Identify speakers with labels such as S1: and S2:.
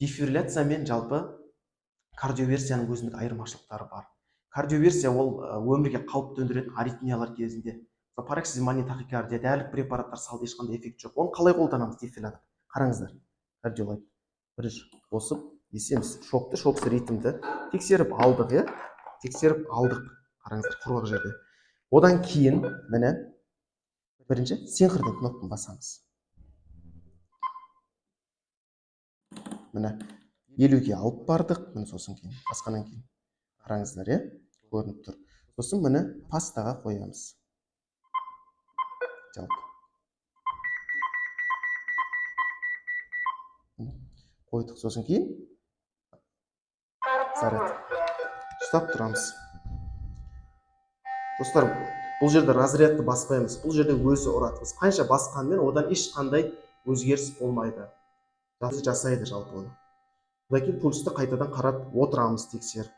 S1: дефибрилляция мен жалпы кардиоверсияның өзіндік айырмашылықтары бар. Кардиоверсия ол өмірге қауіп төндіретін аритмиялар кезінде, пароксизмальный тахикардия, дәрілік препараттар салды, ешқандай эффект жоқ. Оны қалай қолданамыз дефибриллятор? Қараңыздар, кардиолайт бірінші қосып есеміз, шоксыз ритмді тексеріп алдық, қараңыздар, құрғақ жерде. Одан кейін міне бірінші сенхордың кнопкасын басамыз. Міне 50-ге алып бардық, міне сосын кейін басқаннан кейін қараңыздар, көрініп тұр. Сосын міне пастаға қоямыз. Жалпы қойдық, сосын кейін заряд ұстап тұрамыз. Достар, бұл жерде разрядты баспаймыз, бұл жерде өзі ұрады. Біз қанша басқанмен одан ешқандай өзгеріс болмайды. Жасайды жалпы оны. Одан кейін пульсті қайтадан қарап отырамыз, тексеріп.